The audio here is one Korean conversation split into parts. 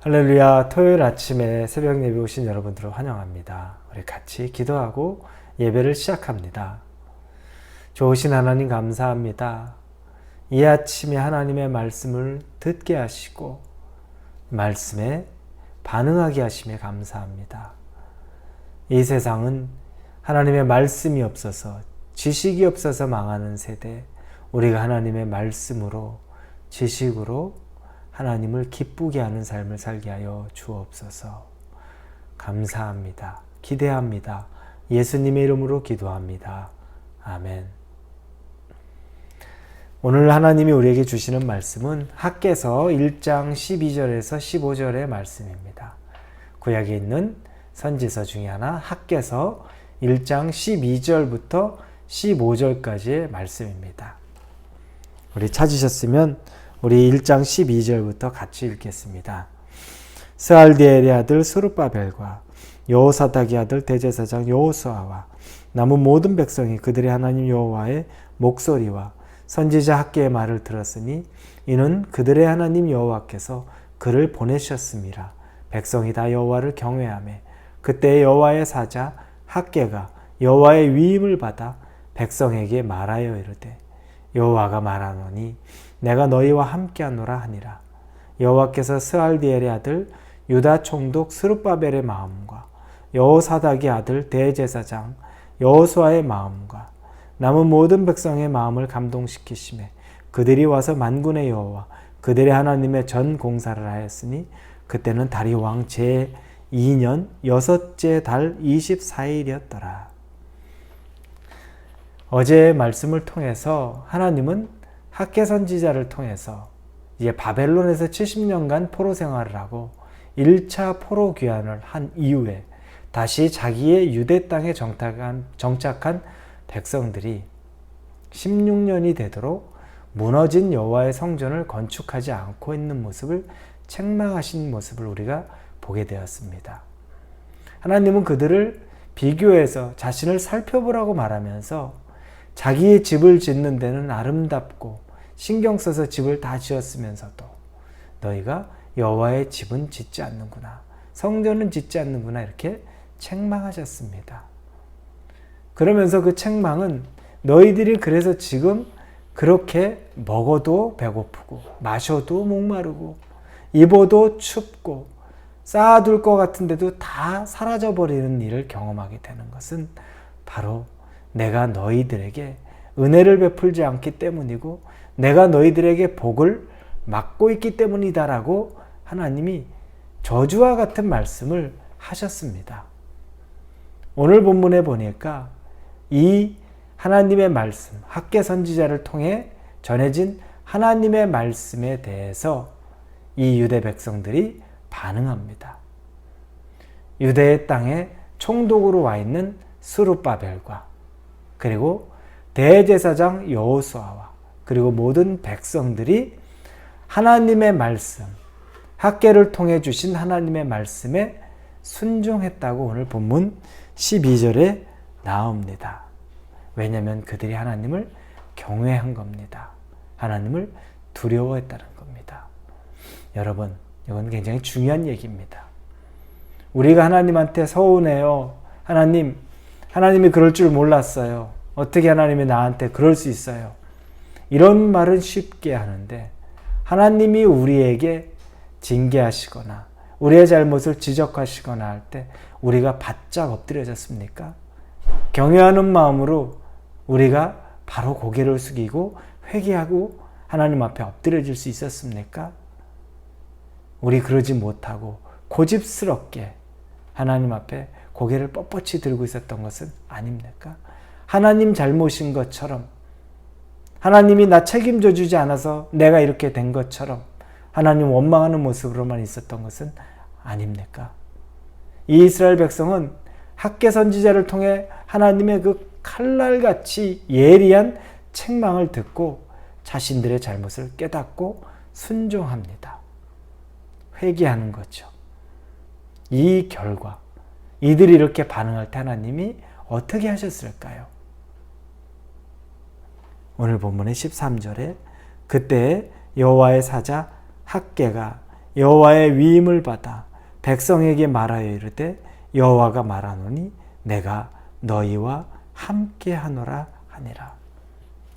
할렐루야. 토요일 아침에 새벽 예배 오신 여러분들을 환영합니다. 우리 같이 기도하고 예배를 시작합니다. 좋으신 하나님 감사합니다. 이 아침에 하나님의 말씀을 듣게 하시고 말씀에 반응하게 하심에 감사합니다. 이 세상은 하나님의 말씀이 없어서 지식이 없어서 망하는 세대, 우리가 하나님의 말씀으로 지식으로 하나님을 기쁘게 하는 삶을 살게 하여 주옵소서. 감사합니다. 기대합니다. 예수님의 이름으로 기도합니다. 아멘. 오늘 하나님이 우리에게 주시는 말씀은 학개서 1장 12절에서 15절의 말씀입니다. 구약에 있는 선지서 중에 하나 학개서 1장 12절부터 15절까지의 말씀입니다. 우리 찾으셨으면 우리 1장 12절부터 같이 읽겠습니다. 스알디엘의 아들 스룹바벨과 여호사닥의 아들 대제사장 여호수아와 남은 모든 백성이 그들의 하나님 여호와의 목소리와 선지자 학개의 말을 들었으니 이는 그들의 하나님 여호와께서 그를 보내셨음이라. 백성이 다 여호와를 경외하며 그때 여호와의 사자 학개가 여호와의 위임을 받아 백성에게 말하여 이르되 여호와가 말하노니 내가 너희와 함께하노라 하니라. 여호와께서 스알디엘의 아들 유다 총독 스룹바벨의 마음과 여호사닥의 아들 대제사장 여호수아의 마음과 남은 모든 백성의 마음을 감동시키시매 그들이 와서 만군의 여호와 그들의 하나님의 전 공사를 하였으니 그때는 다리오 왕 제2년 여섯째 달 24일이었더라. 어제의 말씀을 통해서 하나님은 학개 선지자를 통해서 이제 바벨론에서 70년간 포로 생활을 하고 1차 포로 귀환을 한 이후에 다시 자기의 유대 땅에 정착한 백성들이 16년이 되도록 무너진 여호와의 성전을 건축하지 않고 있는 모습을 책망하신 모습을 우리가 보게 되었습니다. 하나님은 그들을 비교해서 자신을 살펴보라고 말하면서 자기의 집을 짓는 데는 아름답고 신경 써서 집을 다 지었으면서도 너희가 여호와의 집은 짓지 않는구나, 성전은 짓지 않는구나 이렇게 책망하셨습니다. 그러면서 그 책망은 너희들이 그래서 지금 그렇게 먹어도 배고프고 마셔도 목마르고 입어도 춥고 쌓아둘 것 같은데도 다 사라져버리는 일을 경험하게 되는 것은 바로 내가 너희들에게 은혜를 베풀지 않기 때문이고 내가 너희들에게 복을 막고 있기 때문이다라고 하나님이 저주와 같은 말씀을 하셨습니다. 오늘 본문에 보니까 이 하나님의 말씀, 학개 선지자를 통해 전해진 하나님의 말씀에 대해서 이 유대 백성들이 반응합니다. 유대의 땅에 총독으로 와 있는 스룹바벨과 그리고 대제사장 여호수아와 그리고 모든 백성들이 하나님의 말씀, 학개를 통해 주신 하나님의 말씀에 순종했다고 오늘 본문 12절에 나옵니다. 왜냐하면 그들이 하나님을 경외한 겁니다. 하나님을 두려워했다는 겁니다. 여러분, 이건 굉장히 중요한 얘기입니다. 우리가 하나님한테 서운해요. 하나님이 그럴 줄 몰랐어요. 어떻게 하나님이 나한테 그럴 수 있어요? 이런 말은 쉽게 하는데 하나님이 우리에게 징계하시거나 우리의 잘못을 지적하시거나 할 때 우리가 바짝 엎드려졌습니까? 경외하는 마음으로 우리가 바로 고개를 숙이고 회개하고 하나님 앞에 엎드려질 수 있었습니까? 우리 그러지 못하고 고집스럽게 하나님 앞에 고개를 뻣뻣이 들고 있었던 것은 아닙니까? 하나님 잘못인 것처럼 하나님이 나 책임져 주지 않아서 내가 이렇게 된 것처럼 하나님 원망하는 모습으로만 있었던 것은 아닙니까? 이 이스라엘 백성은 학개 선지자를 통해 하나님의 그 칼날같이 예리한 책망을 듣고 자신들의 잘못을 깨닫고 순종합니다. 회개하는 거죠. 이 결과 이들이 이렇게 반응할 때 하나님이 어떻게 하셨을까요? 오늘 본문의 13절에 그때 여호와의 사자 학개가 여호와의 위임을 받아 백성에게 말하여 이르되 여호와가 말하노니 내가 너희와 함께하노라 하니라.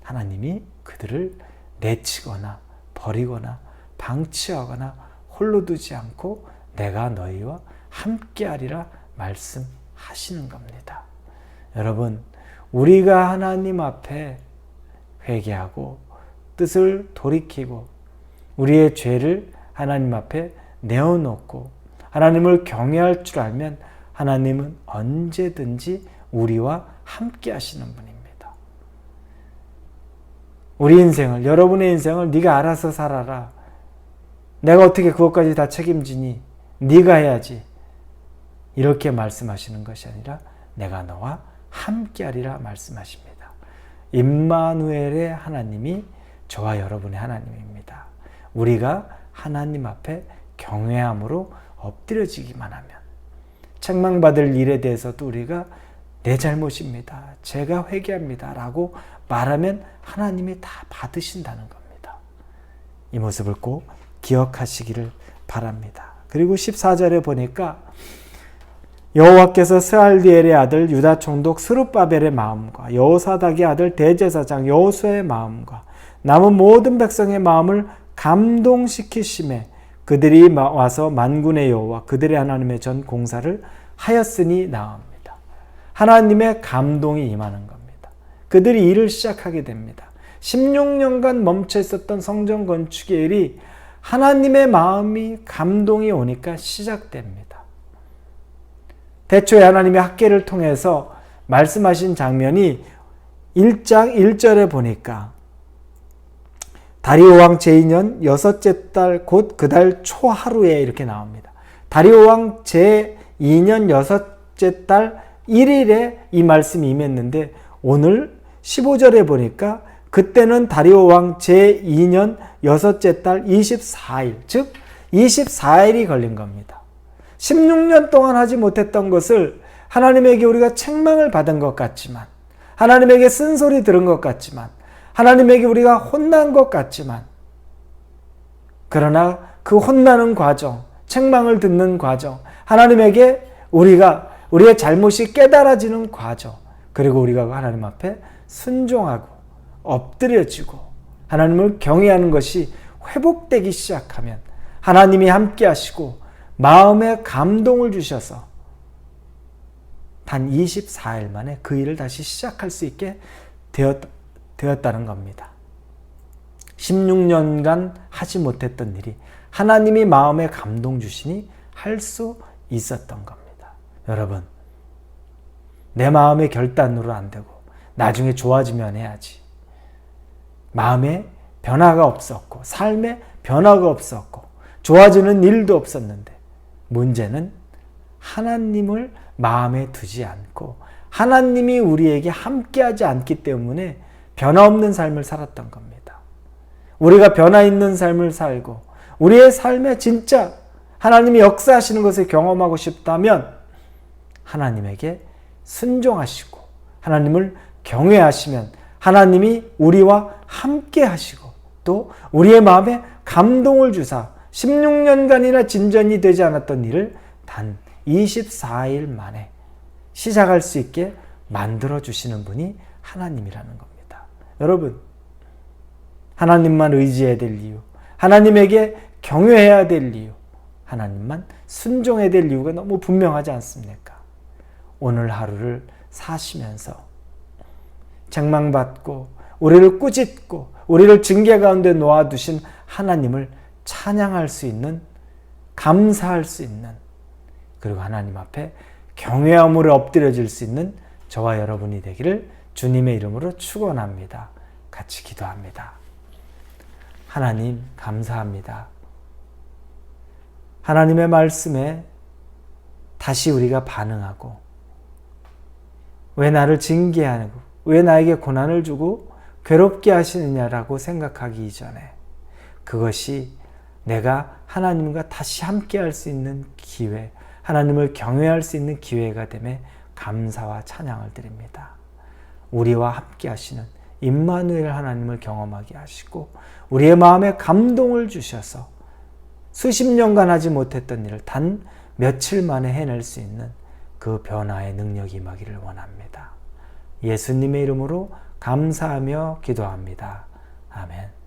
하나님이 그들을 내치거나 버리거나 방치하거나 홀로 두지 않고 내가 너희와 함께하리라 말씀하시는 겁니다. 여러분, 우리가 하나님 앞에 회개하고 뜻을 돌이키고 우리의 죄를 하나님 앞에 내어놓고 하나님을 경외할 줄 알면 하나님은 언제든지 우리와 함께 하시는 분입니다. 우리 인생을, 여러분의 인생을 네가 알아서 살아라. 내가 어떻게 그것까지 다 책임지니? 네가 해야지. 이렇게 말씀하시는 것이 아니라 내가 너와 함께하리라 말씀하십니다. 임마누엘의 하나님이 저와 여러분의 하나님입니다. 우리가 하나님 앞에 경외함으로 엎드려지기만 하면 책망받을 일에 대해서도 우리가 내 잘못입니다. 제가 회개합니다. 라고 말하면 하나님이 다 받으신다는 겁니다. 이 모습을 꼭 기억하시기를 바랍니다. 그리고 14절에 보니까 여호와께서 스알디엘의 아들 유다 총독 스룹바벨의 마음과 여호사닥의 아들 대제사장 여호수아의 마음과 남은 모든 백성의 마음을 감동시키심에 그들이 와서 만군의 여호와 그들의 하나님의 전 공사를 하였으니 나옵니다. 하나님의 감동이 임하는 겁니다. 그들이 일을 시작하게 됩니다. 16년간 멈춰 있었던 성전 건축의 일이 하나님의 마음이 감동이 오니까 시작됩니다. 대초에 하나님의 학계를 통해서 말씀하신 장면이 1장 1절에 보니까 다리오 왕 제2년 여섯째 달 곧 그 달 초하루에 이렇게 나옵니다. 다리오 왕 제2년 여섯째 달 1일에 이 말씀이 임했는데 오늘 15절에 보니까 그때는 다리오 왕 제2년 여섯째 달 24일, 즉 24일이 걸린 겁니다. 16년 동안 하지 못했던 것을 하나님에게 우리가 책망을 받은 것 같지만, 하나님에게 쓴소리 들은 것 같지만, 하나님에게 우리가 혼난 것 같지만, 그러나 그 혼나는 과정, 책망을 듣는 과정, 하나님에게 우리가 우리의 잘못이 깨달아지는 과정, 그리고 우리가 하나님 앞에 순종하고 엎드려지고 하나님을 경외하는 것이 회복되기 시작하면 하나님이 함께 하시고 마음에 감동을 주셔서 단 24일 만에 그 일을 다시 시작할 수 있게 되었다는 겁니다. 16년간 하지 못했던 일이 하나님이 마음에 감동 주시니 할 수 있었던 겁니다. 여러분, 내 마음의 결단으로 안 되고 나중에 좋아지면 해야지. 마음에 변화가 없었고 삶에 변화가 없었고 좋아지는 일도 없었는데 문제는 하나님을 마음에 두지 않고 하나님이 우리에게 함께하지 않기 때문에 변화 없는 삶을 살았던 겁니다. 우리가 변화 있는 삶을 살고 우리의 삶에 진짜 하나님이 역사하시는 것을 경험하고 싶다면 하나님에게 순종하시고 하나님을 경외하시면 하나님이 우리와 함께 하시고 또 우리의 마음에 감동을 주사 16년간이나 진전이 되지 않았던 일을 단 24일 만에 시작할 수 있게 만들어주시는 분이 하나님이라는 겁니다. 여러분, 하나님만 의지해야 될 이유, 하나님에게 경외해야 될 이유, 하나님만 순종해야 될 이유가 너무 분명하지 않습니까? 오늘 하루를 사시면서 책망받고 우리를 꾸짖고 우리를 징계 가운데 놓아두신 하나님을 찬양할 수 있는, 감사할 수 있는, 그리고 하나님 앞에 경외함으로 엎드려질 수 있는 저와 여러분이 되기를 주님의 이름으로 축원합니다. 같이 기도합니다. 하나님 감사합니다. 하나님의 말씀에 다시 우리가 반응하고 왜 나를 징계하고 왜 나에게 고난을 주고 괴롭게 하시느냐라고 생각하기 이전에 그것이 내가 하나님과 다시 함께할 수 있는 기회, 하나님을 경외할 수 있는 기회가 되매 감사와 찬양을 드립니다. 우리와 함께 하시는 임마누엘 하나님을 경험하게 하시고 우리의 마음에 감동을 주셔서 수십 년간 하지 못했던 일을 단 며칠 만에 해낼 수 있는 그 변화의 능력이 임하기를 원합니다. 예수님의 이름으로 감사하며 기도합니다. 아멘.